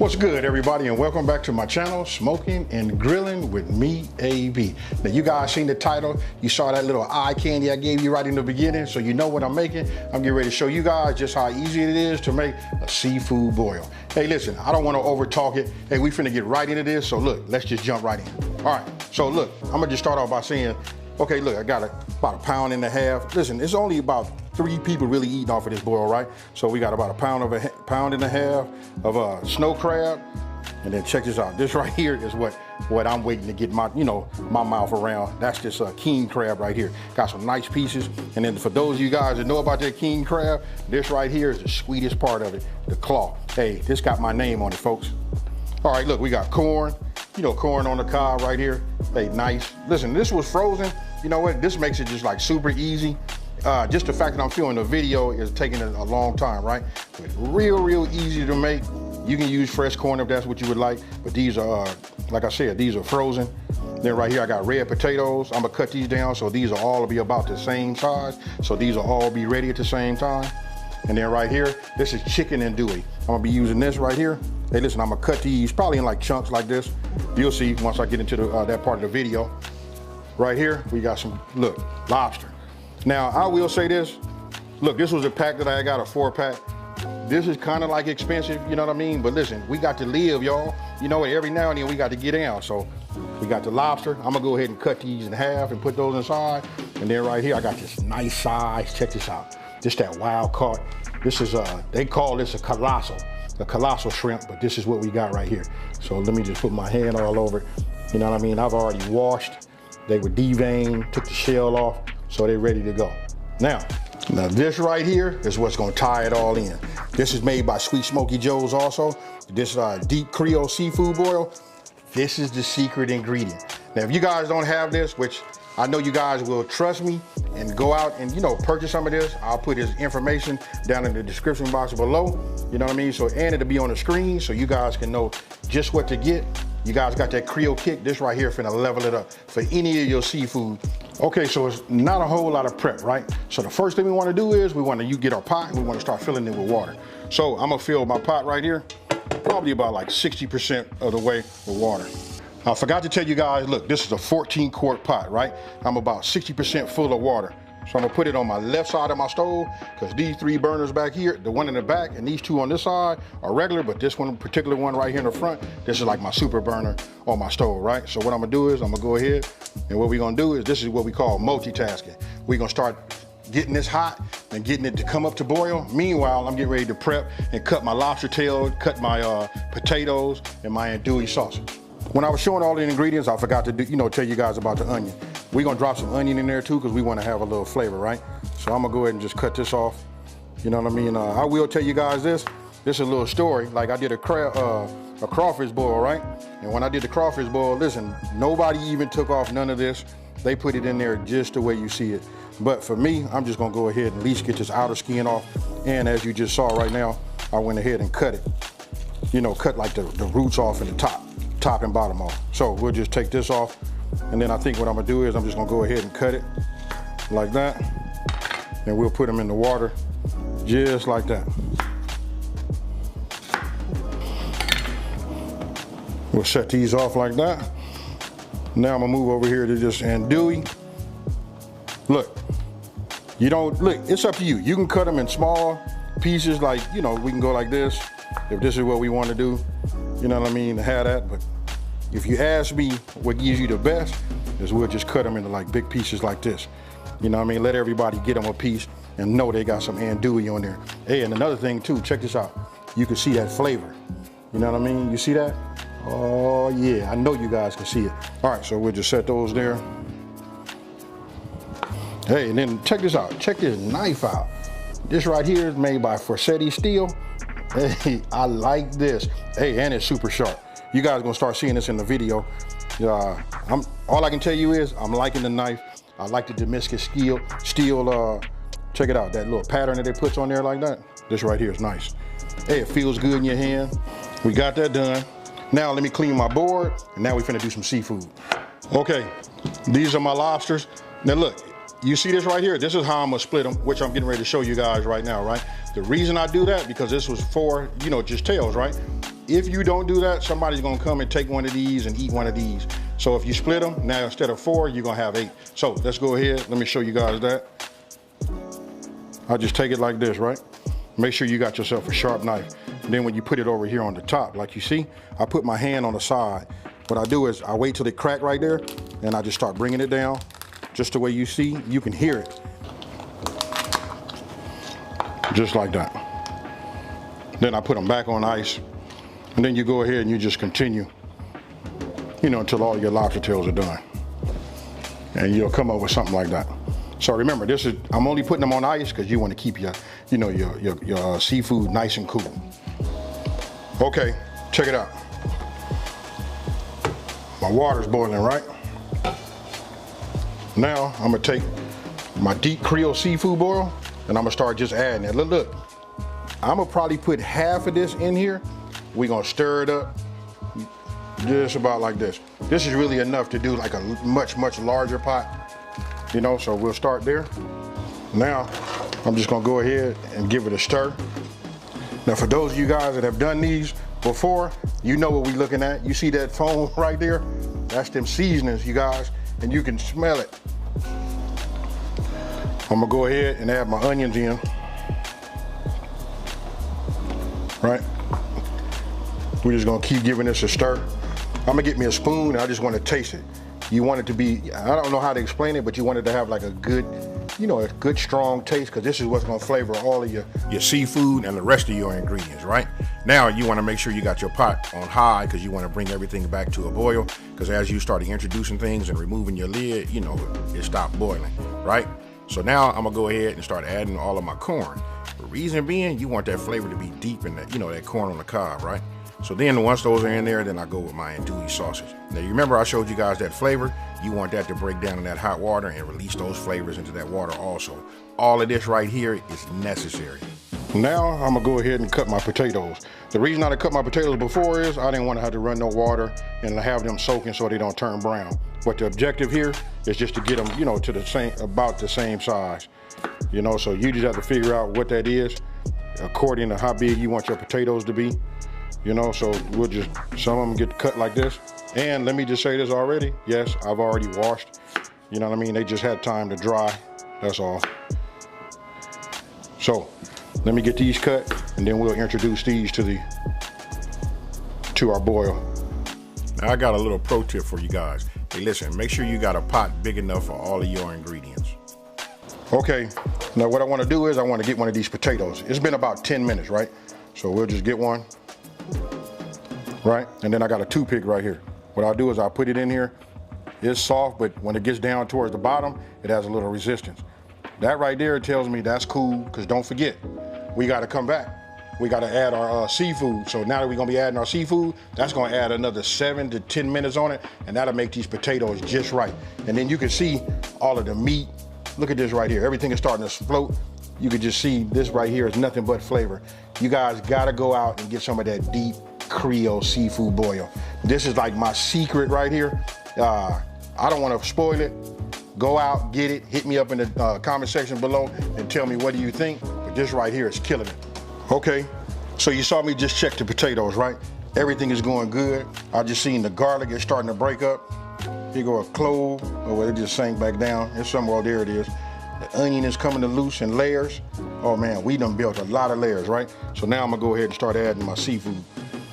What's good, everybody, and welcome back to my channel, Smoking and Grilling with me, AB. Now, you guys seen the title. You saw that little eye candy I gave you right in the beginning, so you know what I'm making. I'm getting ready to show you guys just how easy it is to make a seafood boil. Hey, listen, I don't want to over talk it. Hey, we finna get right into this, so look, let's just jump right in. All right, so look, I'm gonna just start off by saying, okay, look, I got about a pound and a half. Listen, it's only about 3 people really eating off of this boil, right? So we got about a pound and a half of snow crab. And then check this out. This right here is what I'm waiting to get my, my mouth around. That's this king crab right here. Got some nice pieces. And then for those of you guys that know about that king crab, this right here is the sweetest part of it, the claw. Hey, this got my name on it, folks. All right, look, we got corn. Corn on the cob right here. Hey, nice. Listen, this was frozen. You know what? This makes it just like super easy. Just the fact that I'm filming the video is taking a long time, right? But real easy to make. You can use fresh corn if that's what you would like, but these are, like I said, these are frozen. Then right here I got red potatoes. I'm gonna cut these down so these will all be about the same size. So these will all be ready at the same time. And then right here, this is chicken andouille. I'm gonna be using this right here. Hey, listen, I'm gonna cut these probably in like chunks like this. You'll see once I get into that part of the video. Right here, we got some, look, lobster. Now, I will say this. Look, this was a pack that I got, a 4-pack. This is kind of like expensive, you know what I mean? But listen, we got to live, y'all. You know what, every now and then we got to get down. So we got the lobster. I'm gonna go ahead and cut these in half and put those inside. And then right here, I got this nice size, check this out. This that wild caught. This is, they call this a colossal shrimp, but this is what we got right here. So let me just put my hand all over it. You know what I mean? I've already washed. They were deveined, took the shell off, so they're ready to go. Now this right here is what's gonna tie it all in. This is made by Sweet Smoky Joe's also. This deep Creole Seafood Boil. This is the secret ingredient. Now, if you guys don't have this, which I know you guys will trust me and go out and, purchase some of this, I'll put his information down in the description box below. You know what I mean? So, and it'll be on the screen so you guys can know just what to get. You guys got that Creole kick. This right here finna level it up for any of your seafood. Okay, so it's not a whole lot of prep, right? So the first thing we wanna do is you get our pot and we wanna start filling it with water. So I'm gonna fill my pot right here, probably about like 60% of the way with water. I forgot to tell you guys, look, this is a 14-quart pot, right? I'm about 60% full of water. So I'm gonna put it on my left side of my stove because these 3 burners back here, the one in the back and these 2 on this side are regular, but this one, particular one right here in the front, this is like my super burner on my stove, right? So what I'm gonna do is I'm gonna go ahead and what we're gonna do is this is what we call multitasking. We're gonna start getting this hot and getting it to come up to boil. Meanwhile, I'm getting ready to prep and cut my lobster tail, cut my potatoes and my andouille sausage. When I was showing all the ingredients, I forgot to tell you guys about the onion. We're gonna drop some onion in there too because we wanna have a little flavor, right? So I'm gonna go ahead and just cut this off. You know what I mean? I will tell you guys this. This is a little story. Like I did a crawfish boil, right? And when I did the crawfish boil, listen, nobody even took off none of this. They put it in there just the way you see it. But for me, I'm just gonna go ahead and at least get this outer skin off. And as you just saw right now, I went ahead and cut it. Cut like the roots off and the top and bottom off. So we'll just take this off. And then I think what I'm gonna do is I'm just gonna go ahead and cut it like that. And we'll put them in the water just like that. We'll set these off like that. Now I'm gonna move over here to just andouille. Look, it's up to you. You can cut them in small pieces like, we can go like this if this is what we want to do. You know what I mean, have that. But if you ask me what gives you the best is we'll just cut them into like big pieces like this. You know what I mean? Let everybody get them a piece and know they got some andouille on there. Hey, and another thing too, check this out. You can see that flavor. You know what I mean? You see that? Oh yeah, I know you guys can see it. All right, so we'll just set those there. Hey, and then check this out. Check this knife out. This right here is made by Forsetti Steel. Hey, I like this. Hey, and it's super sharp. You guys are gonna start seeing this in the video. All I can tell you is I'm liking the knife. I like the Damascus steel. Check it out, that little pattern that they put on there like that. This right here is nice. Hey, it feels good in your hand. We got that done. Now let me clean my board, and now we finna do some seafood. Okay, these are my lobsters. Now look, you see this right here? This is how I'm gonna split them, which I'm getting ready to show you guys right now, right? The reason I do that, because this was for, just tails, right? if you don't do that, somebody's gonna come and take one of these and eat one of these. So if you split them, now instead of 4, you're gonna have 8. So let's go ahead, let me show you guys that. I'll just take it like this, right? Make sure you got yourself a sharp knife. And then when you put it over here on the top, like you see, I put my hand on the side. What I do is I wait till it crack right there, and I just start bringing it down, just the way you see, you can hear it. Just like that. Then I put them back on ice, and then you go ahead and you just continue, you know, until all your lobster tails are done. And you'll come up with something like that. So remember, this is, I'm only putting them on ice because you want to keep your, you know, your seafood nice and cool. Okay, check it out. My water's boiling, right? Now I'm gonna take my deep Creole Seafood Boil and I'm gonna start just adding it. Look, I'm gonna probably put half of this in here. We're gonna stir it up just about like this. This is really enough to do like a much larger pot. You know, so we'll start there. Now, I'm just gonna go ahead and give it a stir. Now, for those of you guys that have done these before, you know what we're looking at. You see that foam right there? That's them seasonings, you guys, and you can smell it. I'm gonna go ahead and add my onions in. Right? We're just gonna keep giving this a stir. I'm gonna get me a spoon, and I just wanna taste it. You want it to be, I don't know how to explain it, but you want it to have like a good, you know, a good strong taste, because this is what's gonna flavor all of your seafood and the rest of your ingredients, right? Now you wanna make sure you got your pot on high, because you wanna bring everything back to a boil, because as you start introducing things and removing your lid, you know, it stopped boiling, right? So now I'm gonna go ahead and start adding all of my corn. The reason being, you want that flavor to be deep in that, you know, that corn on the cob, right? So then once those are in there, then I go with my Andouille sausage. Now you remember I showed you guys that flavor? You want that to break down in that hot water and release those flavors into that water also. All of this right here is necessary. Now I'm gonna go ahead and cut my potatoes. The reason I cut my potatoes before is I didn't want to have to run no water and have them soaking so they don't turn brown. But the objective here is just to get them, you know, to the same, about the same size. You know, so you just have to figure out what that is according to how big you want your potatoes to be. You know, so we'll just, some of them get cut like this. And let me just say this already. Yes, I've already washed. You know what I mean? They just had time to dry. That's all. So let me get these cut, and then we'll introduce these to our boil. Now I got a little pro tip for you guys. Hey, listen, make sure you got a pot big enough for all of your ingredients. Okay, now what I want to do is I want to get one of these potatoes. It's been about 10 minutes, right? So we'll just get one. Right? And then I got a toothpick right here. What I'll do is I'll put it in here. It's soft, but when it gets down towards the bottom, it has a little resistance. That right there tells me that's cool, because don't forget, we got to come back. We got to add our seafood. So now that we're going to be adding our seafood, that's going to add another 7 to 10 minutes on it, and that'll make these potatoes just right. And then you can see all of the meat. Look at this right here. Everything is starting to float. You can just see this right here is nothing but flavor. You guys got to go out and get some of that deep Creole Seafood Boil. This is like my secret right here. I don't want to spoil it. Go out, get it, hit me up in the comment section below and tell me what do you think. But this right here is killing it. Okay, so you saw me just check the potatoes, right? Everything is going good. I just seen the garlic is starting to break up. Here go a clove. Oh, well, it just sank back down. It's somewhere, there it is. The onion is coming to loose in layers. Oh man, we done built a lot of layers, right? So now I'm gonna go ahead and start adding my seafood.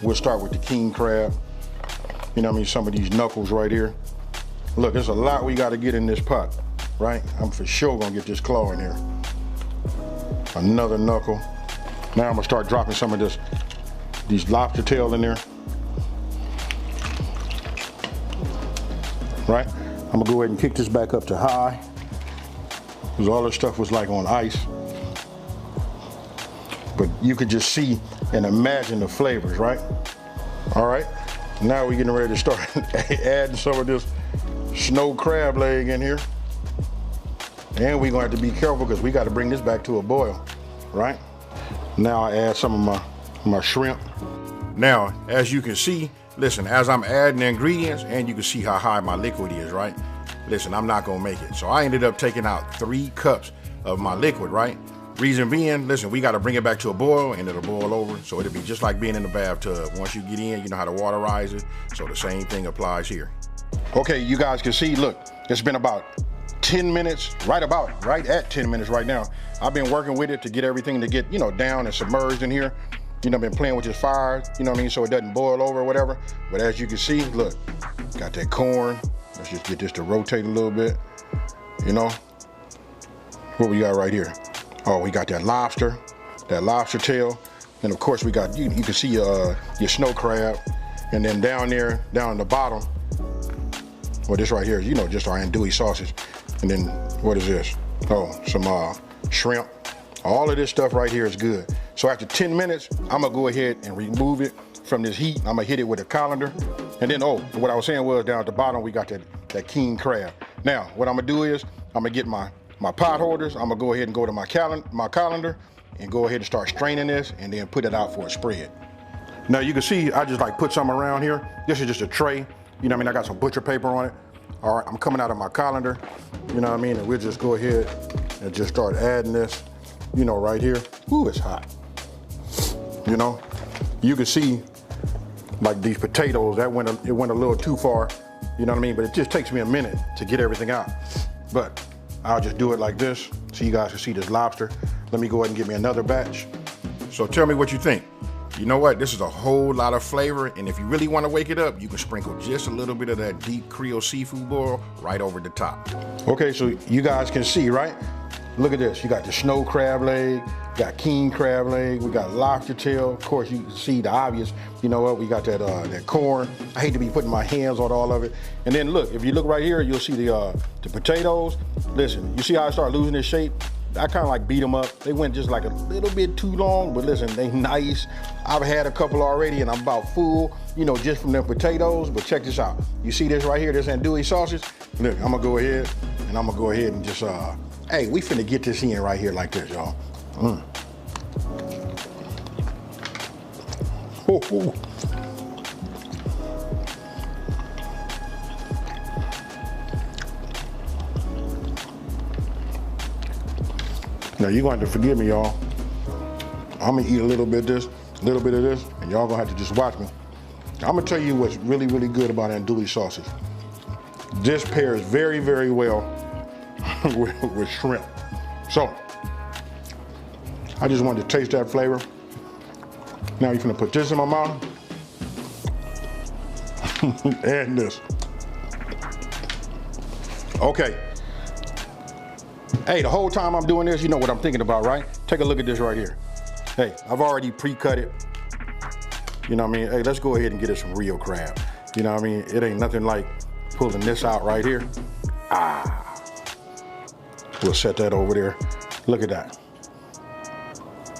We'll start with the king crab. You know what I mean? Some of these knuckles right here. Look, there's a lot we gotta get in this pot, right? I'm for sure gonna get this claw in here. Another knuckle. Now I'm gonna start dropping some of these lobster tail in there. Right? I'm gonna go ahead and kick this back up to high, because all this stuff was like on ice. But you could just see and imagine the flavors, right? All right, now we're getting ready to start adding some of this snow crab leg in here. And we're gonna have to be careful because we gotta bring this back to a boil, right? Now I add some of my shrimp. Now, as you can see, listen, as I'm adding the ingredients, and you can see how high my liquid is, right? Listen, I'm not gonna make it. So I ended up taking out 3 cups of my liquid, right? Reason being, listen, we got to bring it back to a boil and it'll boil over. So it'll be just like being in the bathtub. Once you get in, you know how to water rise it. So the same thing applies here. Okay, you guys can see, look, it's been about 10 minutes, right at 10 minutes right now. I've been working with it to get everything to get, you know, down and submerged in here. You know, been playing with this fire, you know what I mean, so it doesn't boil over or whatever. But as you can see, look, got that corn. Let's just get this to rotate a little bit, you know. What we got right here? Oh, we got that lobster tail. And of course we got, you can see your snow crab. And then down there, down at the bottom, well, this right here is, you know, just our andouille sausage. And then what is this? Oh, some shrimp. All of this stuff right here is good. So after 10 minutes, I'm gonna go ahead and remove it from this heat. I'm gonna hit it with a colander. And then, oh, what I was saying was down at the bottom, we got that king crab. Now, what I'm gonna do is, I'm gonna get my pot holders. I'm gonna go ahead and go to my colander and go ahead and start straining this and then put it out for a spread. Now you can see, I just like put some around here. This is just a tray. You know what I mean? I got some butcher paper on it. All right, I'm coming out of my colander. You know what I mean? And we'll just go ahead and just start adding this, you know, right here. Ooh, it's hot. You know, you can see like these potatoes, it went a little too far. You know what I mean? But it just takes me a minute to get everything out. But I'll just do it like this so you guys can see this lobster. Let me go ahead and get me another batch. So tell me what you think. You know what? This is a whole lot of flavor, and if you really want to wake it up, you can sprinkle just a little bit of that deep Creole Seafood Boil right over the top. Okay, so you guys can see, right? Look at this. You got the snow crab leg, got king crab leg, we got lobster tail. Of course, you can see the obvious. You know what? We got that corn. I hate to be putting my hands on all of it. And then look, if you look right here, you'll see the potatoes. Listen, you see how I start losing this shape? I kind of like beat them up. They went just like a little bit too long, but listen, they nice. I've had a couple already and I'm about full, you know, just from them potatoes. But check this out. You see this right here, this andouille sausage? Look, I'm gonna go ahead and just, hey, we finna get this in right here like this, y'all. Oh. Now you're going to have to forgive me, y'all. I'm gonna eat a little bit of this, and y'all gonna have to just watch me. I'm gonna tell you what's really, really good about andouille sausage. This pairs very, very well with shrimp. So, I just wanted to taste that flavor. Now you're gonna put this in my mouth, and this. Okay. Hey, the whole time I'm doing this, you know what I'm thinking about, right? Take a look at this right here. Hey, I've already pre-cut it. You know what I mean? Hey, let's go ahead and get us some real crab. You know what I mean? It ain't nothing like pulling this out right here. We'll set that over there. Look at that.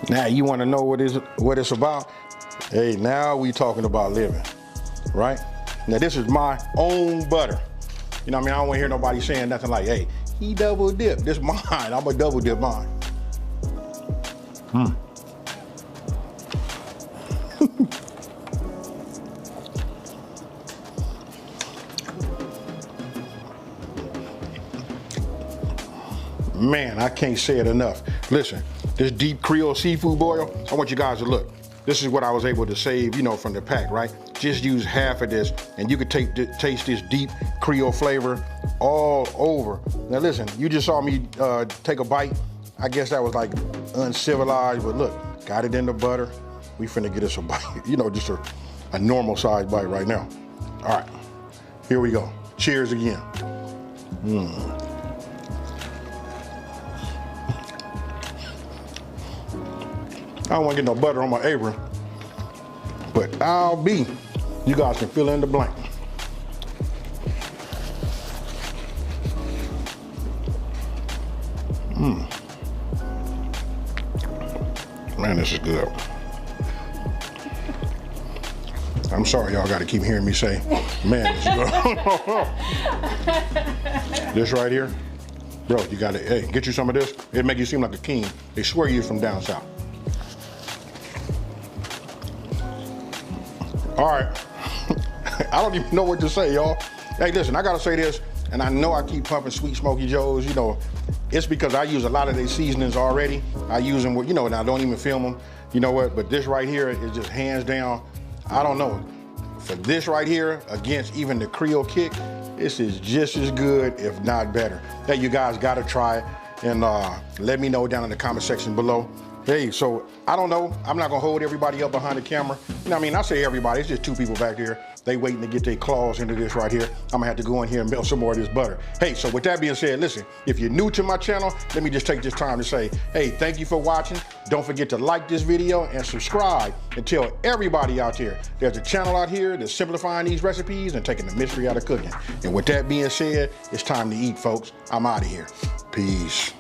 Now you want to know what it's about? Hey, now we talking about living, right? Now this is my own butter. You know what I mean? I don't want to hear nobody saying nothing like, hey, he double dip. This mine. I'm a double dip mine. Man, I can't say it enough. Listen, this deep Creole Seafood Boil, I want you guys to look. This is what I was able to save, you know, from the pack, right? Just use half of this and you could taste this deep Creole flavor all over. Now listen, you just saw me take a bite. I guess that was like uncivilized, but look, got it in the butter. We finna get us a bite, you know, just a normal size bite right now. All right, here we go. Cheers again. I don't want to get no butter on my apron, but I'll be. You guys can fill in the blank. Man, this is good. I'm sorry y'all got to keep hearing me say, man, this is good. This right here, bro, you got to, hey, get you some of this. It'll make you seem like a king. They swear you're from down south. All right, I don't even know what to say, y'all. Hey, listen, I gotta say this. And I know I keep pumping Sweet Smoky Joe's, you know, it's because I use a lot of their seasonings already. I use them, you know, and I don't even film them, you know what, but this right here is just hands down, I don't know. For this right here, against even the Creole Kick, this is just as good, if not better. Hey, you guys gotta try it, and let me know down in the comment section below. Hey, so I don't know, I'm not gonna hold everybody up behind the camera. You know what I mean? I say everybody, it's just two people back there. They waiting to get their claws into this right here. I'm gonna have to go in here and melt some more of this butter. Hey, so with that being said, listen, if you're new to my channel, let me just take this time to say, hey, thank you for watching. Don't forget to like this video and subscribe, and tell everybody out there there's a channel out here that's simplifying these recipes and taking the mystery out of cooking. And with that being said, it's time to eat, folks. I'm out of here. Peace.